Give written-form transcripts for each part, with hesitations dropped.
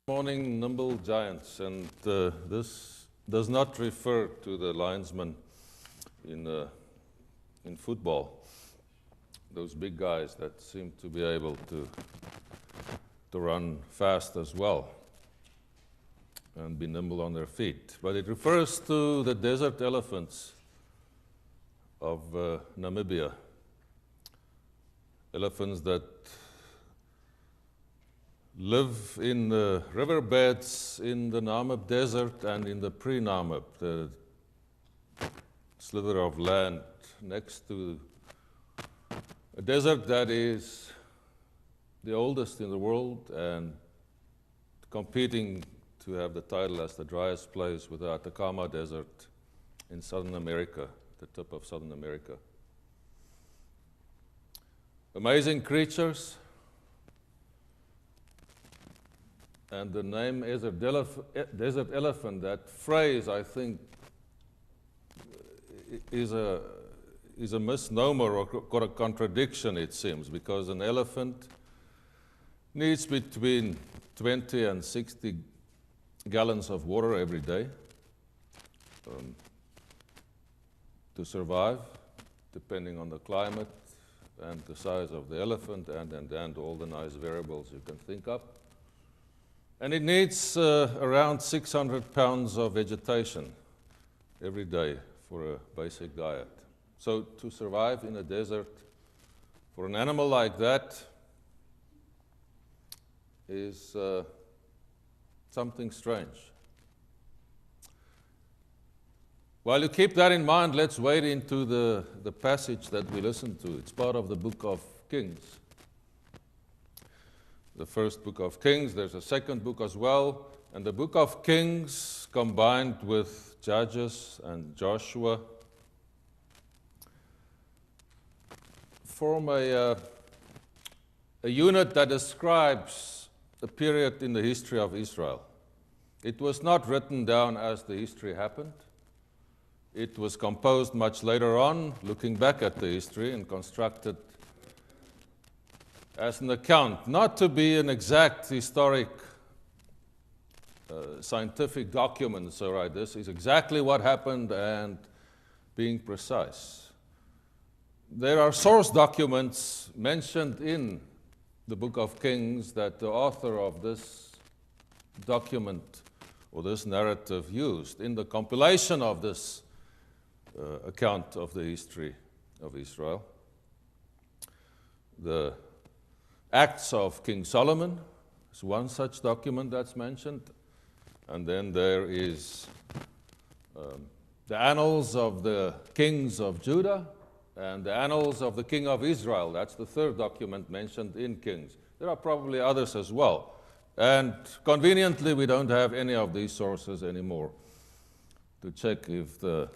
Morning, nimble giants, and this does not refer to the linesmen in football, those big guys that seem to be able to run fast as well and be nimble on their feet. But it refers to the desert elephants of Namibia, elephants that live in the riverbeds in the Namib Desert and in the pre-Namib, the sliver of land next to a desert that is the oldest in the world and competing to have the title as the driest place with the Atacama Desert in Southern America, the tip of Southern America. Amazing creatures. And the name desert elephant, that phrase, I think, is a misnomer or a contradiction, it seems, because an elephant needs between 20 and 60 gallons of water every day to survive, depending on the climate and the size of the elephant and all the nice variables you can think of. And it needs around 600 pounds of vegetation every day for a basic diet. So to survive in a desert for an animal like that is something strange. While you keep that in mind, let's wade into the passage that we listened to. It's part of the book of Kings. The first book of Kings, there's a second book as well, and the book of Kings combined with Judges and Joshua form a unit that describes a period in the history of Israel. It was not written down as the history happened. It was composed much later on, looking back at the history and constructed as an account, not to be an exact historic scientific document, so right, this is exactly what happened and being precise. There are source documents mentioned in the book of Kings that the author of this document or this narrative used in the compilation of this account of the history of Israel. The Acts of King Solomon is one such document that's mentioned. And then there is the Annals of the Kings of Judah and the Annals of the King of Israel. That's the third document mentioned in Kings. There are probably others as well. And conveniently, we don't have any of these sources anymore to check if the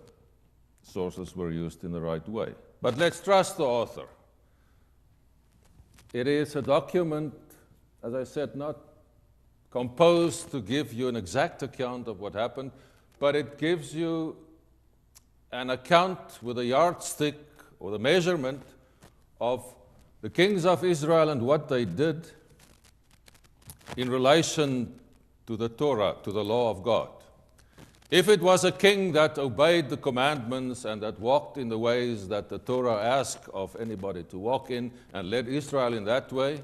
sources were used in the right way. But let's trust the author. It is a document, as I said, not composed to give you an exact account of what happened, but it gives you an account with a yardstick or the measurement of the kings of Israel and what they did in relation to the Torah, to the law of God. If it was a king that obeyed the commandments and that walked in the ways that the Torah asked of anybody to walk in and led Israel in that way,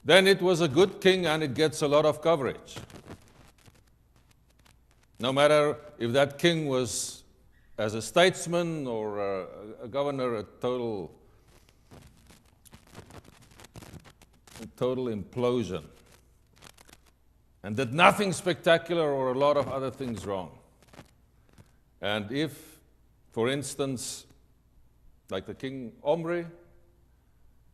then it was a good king and it gets a lot of coverage. No matter if that king was, as a statesman or a governor, a total implosion, and did nothing spectacular or a lot of other things wrong. And if, for instance, like the king Omri,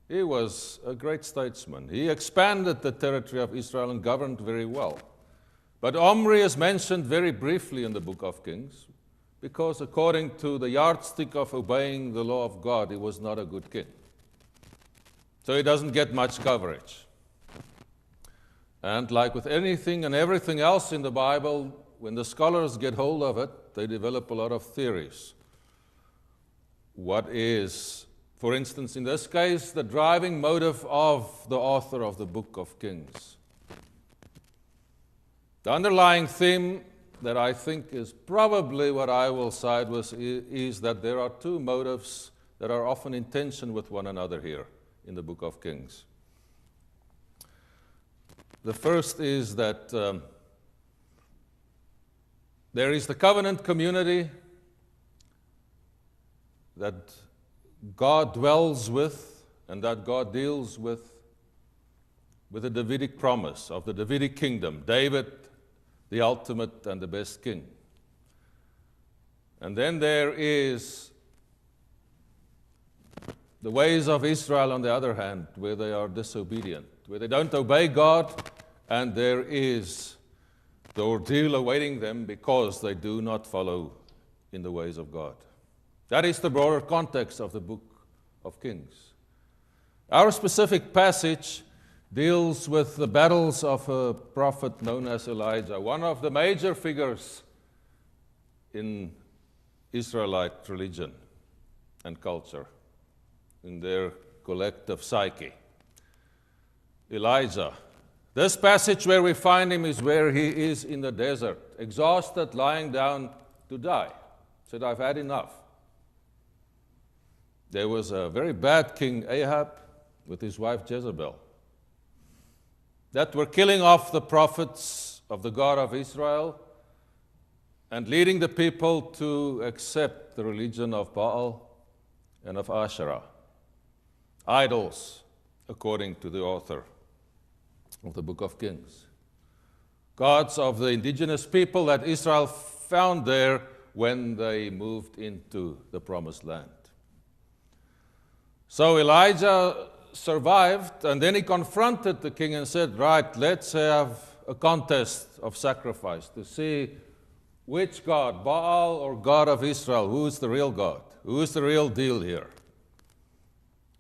he was a great statesman. He expanded the territory of Israel and governed very well. But Omri is mentioned very briefly in the book of Kings because according to the yardstick of obeying the law of God, he was not a good king. So he doesn't get much coverage. And like with anything and everything else in the Bible, when the scholars get hold of it, they develop a lot of theories. What is, for instance, in this case, the driving motive of the author of the book of Kings? The underlying theme that I think is probably what I will side with is that there are two motives that are often in tension with one another here in the book of Kings. The first is that there is the covenant community that God dwells with and that God deals with the Davidic promise of the Davidic kingdom, David, the ultimate and the best king. And then there is the ways of Israel, on the other hand, where they are disobedient, where they don't obey God, and there is the ordeal awaiting them because they do not follow in the ways of God. That is the broader context of the book of Kings. Our specific passage deals with the battles of a prophet known as Elijah, one of the major figures in Israelite religion and culture, in their collective psyche. Elijah. This passage where we find him is where he is in the desert, exhausted, lying down to die. Said, I've had enough. There was a very bad king, Ahab, with his wife Jezebel, that were killing off the prophets of the God of Israel and leading the people to accept the religion of Baal and of Asherah, idols, according to the author of the book of Kings. Gods of the indigenous people that Israel found there when they moved into the promised land. So Elijah survived, and then he confronted the king and said, right, let's have a contest of sacrifice to see which God, Baal or God of Israel, who is the real God? Who is the real deal here?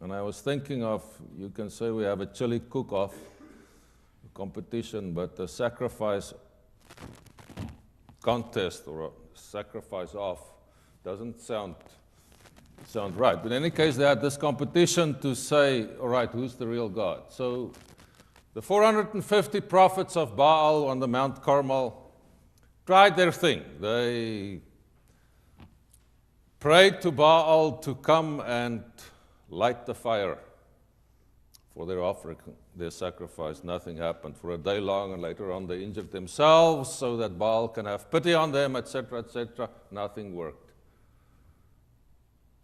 And I was thinking of, you can say we have a chili cook-off competition, but a sacrifice contest or a sacrifice off doesn't sound right. But in any case, they had this competition to say, all right, who's the real God? So the 450 prophets of Baal on the Mount Carmel tried their thing. They prayed to Baal to come and light the fire for their offering, their sacrifice. Nothing happened for a day long, and later on they injured themselves so that Baal can have pity on them, etc., etc. Nothing worked.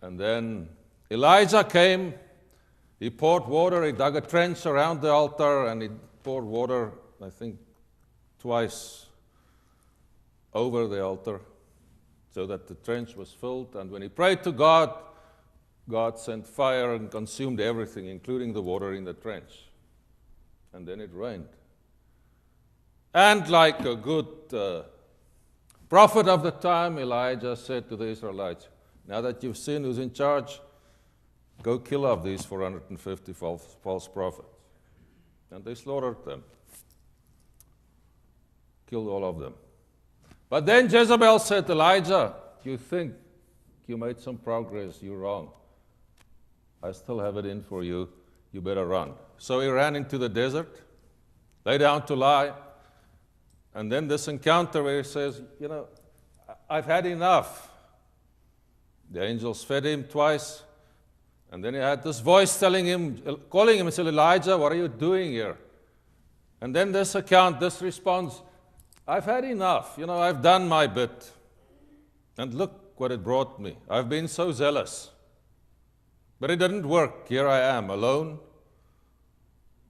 And then Elijah came, he poured water, he dug a trench around the altar, and he poured water, I think, twice over the altar so that the trench was filled. And when he prayed to God, God sent fire and consumed everything, including the water in the trench. And then it rained. And like a good prophet of the time, Elijah said to the Israelites, now that you've seen who's in charge, go kill off these 450 false prophets. And they slaughtered them. Killed all of them. But then Jezebel said, Elijah, you think you made some progress, you're wrong. I still have it in for you. You better run. So he ran into the desert, lay down to lie, and then this encounter where he says, I've had enough. The angels fed him twice, and then he had this voice telling him, calling him and said, Elijah, what are you doing here? And then this response, I've had enough. I've done my bit. And look what it brought me. I've been so zealous. But it didn't work. Here I am, alone,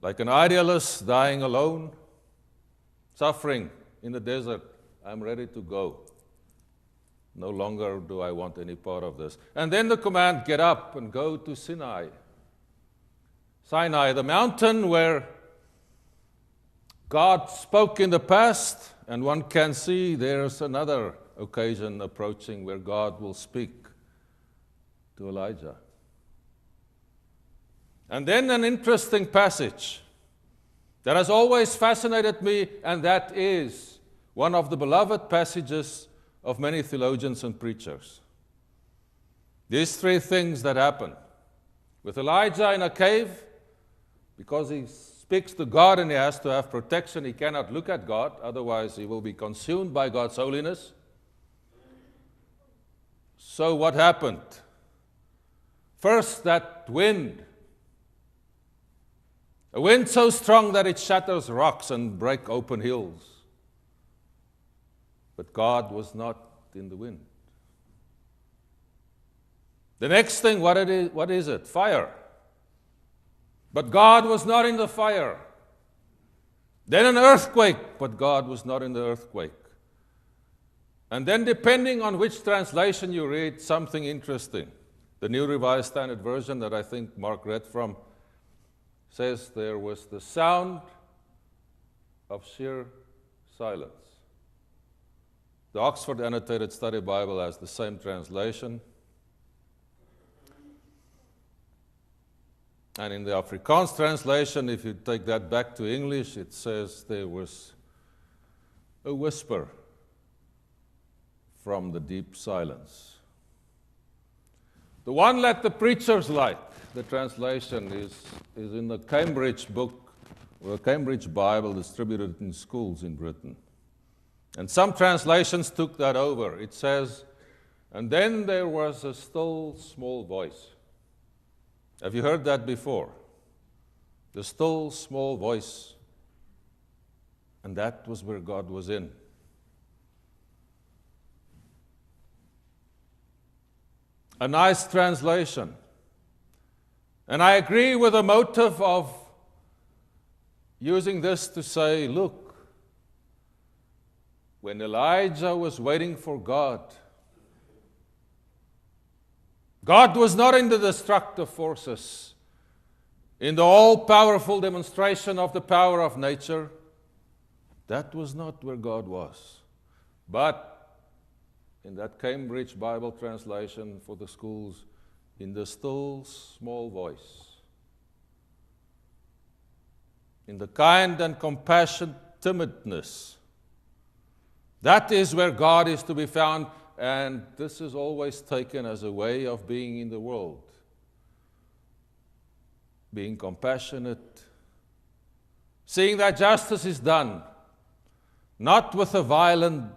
like an idealist dying alone, suffering in the desert. I'm ready to go. No longer do I want any part of this. And then the command, get up and go to Sinai. Sinai, the mountain where God spoke in the past, and one can see there's another occasion approaching where God will speak to Elijah. And then an interesting passage that has always fascinated me, and that is one of the beloved passages of many theologians and preachers. These three things that happen with Elijah in a cave, because he speaks to God and he has to have protection. He cannot look at God, otherwise he will be consumed by God's holiness. So what happened? First, that wind. A wind so strong that it shatters rocks and breaks open hills. But God was not in the wind. The next thing, what is it? Fire. But God was not in the fire. Then an earthquake, but God was not in the earthquake. And then, depending on which translation you read, something interesting. The New Revised Standard Version that I think Mark read from says there was the sound of sheer silence. The Oxford Annotated Study Bible has the same translation. And in the Afrikaans translation, if you take that back to English, it says there was a whisper from the deep silence. The one that the preachers like, the translation is in the Cambridge book, or Cambridge Bible distributed in schools in Britain. And some translations took that over. It says, and then there was a still small voice. Have you heard that before? The still small voice. And that was where God was in. A nice translation. And I agree with the motive of using this to say, look, when Elijah was waiting for God, God was not in the destructive forces, in the all-powerful demonstration of the power of nature. That was not where God was. But in that Cambridge Bible translation for the schools, in the still small voice, in the kind and compassionate timidness, that is where God is to be found, and this is always taken as a way of being in the world. Being compassionate, seeing that justice is done, not with a violent,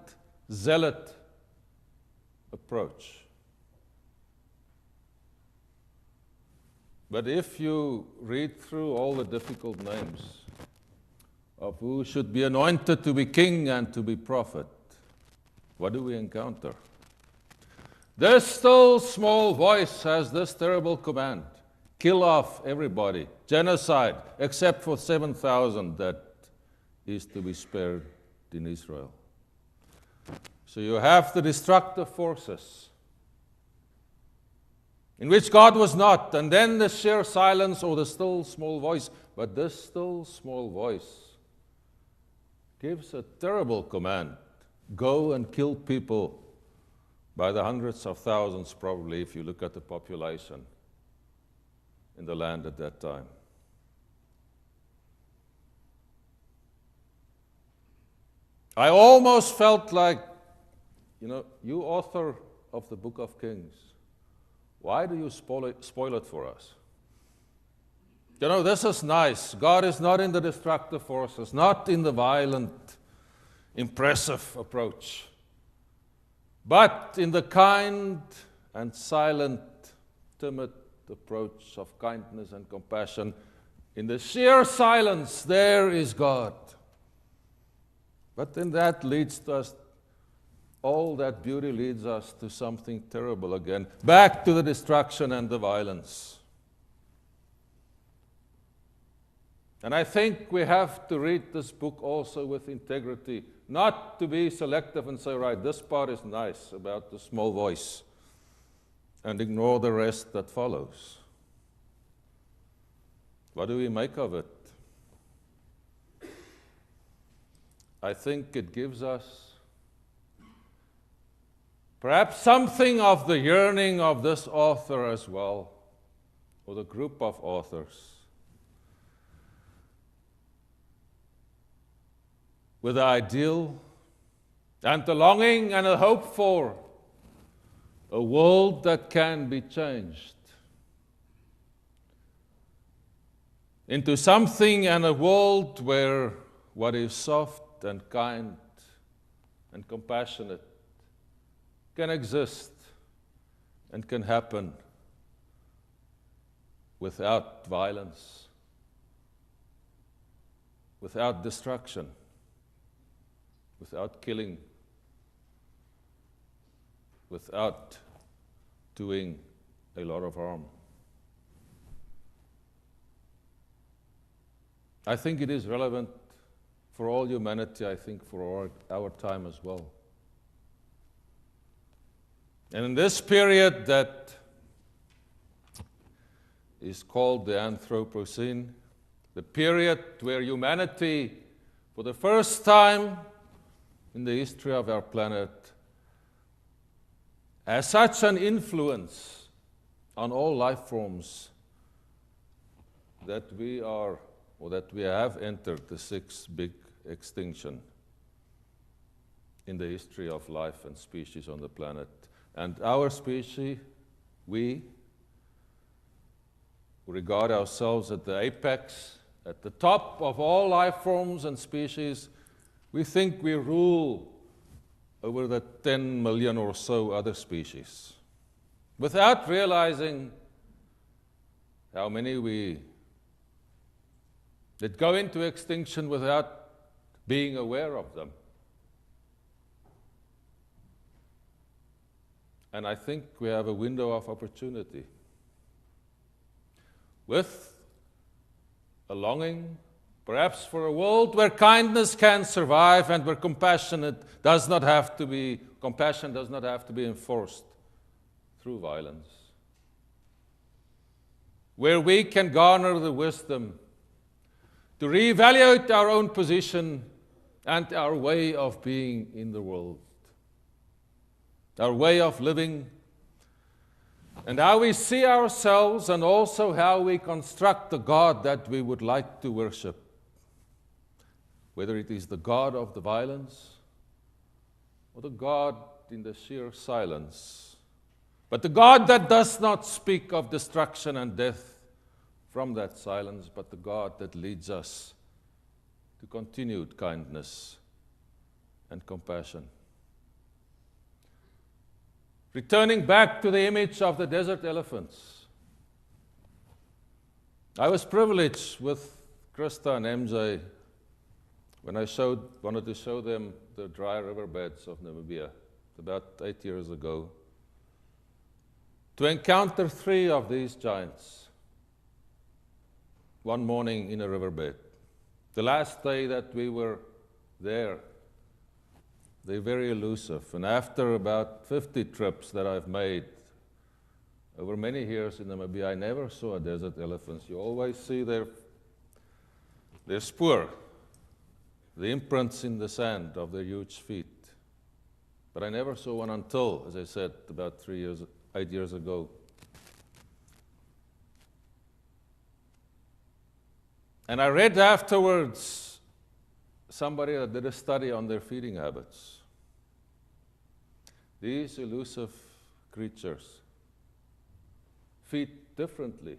zealot approach. But if you read through all the difficult names of who should be anointed to be king and to be prophet, what do we encounter? This still small voice has this terrible command: kill off everybody, genocide, except for 7,000 that is to be spared in Israel. So you have the destructive forces in which God was not, and then the sheer silence or the still small voice. But this still small voice gives a terrible command: go and kill people by the hundreds of thousands, probably, if you look at the population in the land at that time. I almost felt like, you author of the Book of Kings, why do you spoil it for us? This is nice. God is not in the destructive forces, not in the violent, impressive approach, but in the kind and silent, timid approach of kindness and compassion. In the sheer silence, there is God. But then that leads to us, all that beauty leads us to something terrible again, back to the destruction and the violence. And I think we have to read this book also with integrity, not to be selective and say, right, this part is nice about the small voice, and ignore the rest that follows. What do we make of it? I think it gives us perhaps something of the yearning of this author as well, or the group of authors, with the ideal and the longing and a hope for a world that can be changed. into something and a world where what is soft and kind and compassionate can exist and can happen without violence, without destruction, without killing, without doing a lot of harm. I think it is relevant for all humanity, I think for our time as well. And in this period that is called the Anthropocene, the period where humanity, for the first time in the history of our planet, has such an influence on all life forms that we are, or that we have entered the sixth big extinction in the history of life and species on the planet. And our species, we regard ourselves at the apex, at the top of all life forms and species. We think we rule over the 10 million or so other species, without realizing how many that go into extinction without being aware of them. And I think we have a window of opportunity with a longing, perhaps for a world where kindness can survive and where compassion does not have to be enforced through violence. Where we can garner the wisdom to reevaluate our own position and our way of being in the world, our way of living, and how we see ourselves, and also how we construct the God that we would like to worship. Whether it is the God of the violence or the God in the sheer silence, but the God that does not speak of destruction and death from that silence, but the God that leads us to continued kindness and compassion. Returning back to the image of the desert elephants, I was privileged with Krista and MJ when I wanted to show them the dry riverbeds of Namibia about 8 years ago, to encounter 3 of these giants one morning in a riverbed. The last day that we were there, they're very elusive. And after about 50 trips that I've made over many years in Namibia, I never saw a desert elephant. You always see their spoor, the imprints in the sand of their huge feet. But I never saw one until, as I said, about 8 years ago. And I read afterwards somebody that did a study on their feeding habits. These elusive creatures feed differently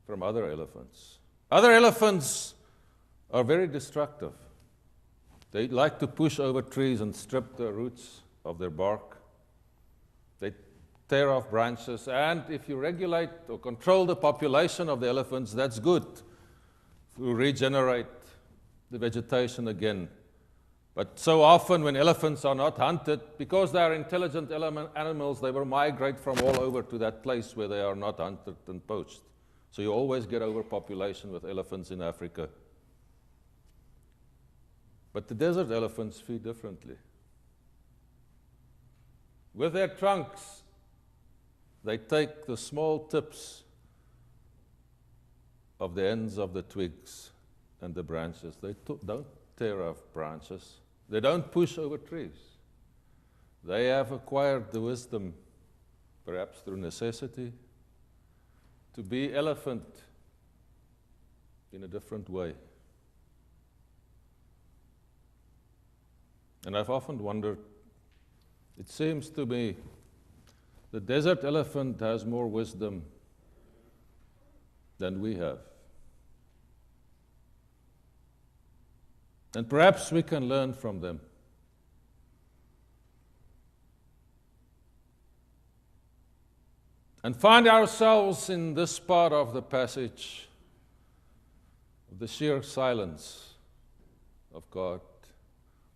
from other elephants. Other elephants are very destructive. They like to push over trees and strip the roots of their bark. They tear off branches, and if you regulate or control the population of the elephants, that's good to regenerate the vegetation again. But so often when elephants are not hunted, because they are intelligent animals, they will migrate from all over to that place where they are not hunted and poached. So you always get overpopulation with elephants in Africa. But the desert elephants feed differently. With their trunks, they take the small tips of the ends of the twigs and the branches. They don't tear off branches. They don't push over trees. They have acquired the wisdom, perhaps through necessity, to be elephant in a different way. And I've often wondered, it seems to me the desert elephant has more wisdom than we have. And perhaps we can learn from them. And find ourselves in this part of the passage of the sheer silence of God,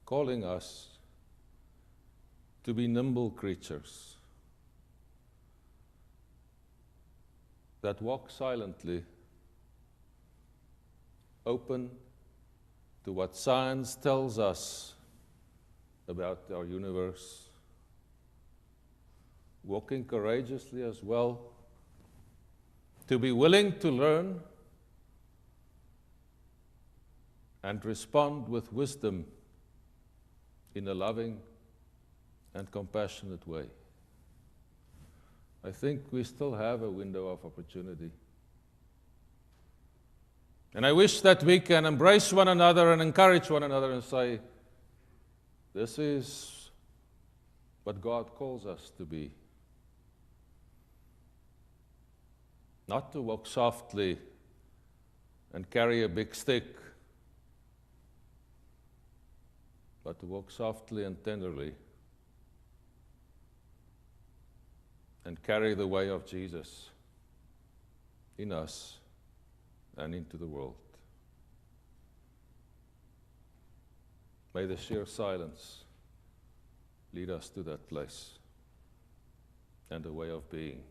calling us to be nimble creatures that walk silently, open to what science tells us about our universe, walking courageously as well, to be willing to learn and respond with wisdom in a loving and compassionate way. I think we still have a window of opportunity. And I wish that we can embrace one another and encourage one another and say, this is what God calls us to be. Not to walk softly and carry a big stick, but to walk softly and tenderly and carry the way of Jesus in us and into the world. May the sheer silence lead us to that place and a way of being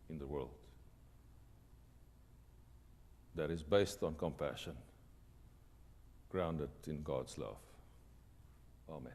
in the world that is based on compassion, grounded in God's love. Amen.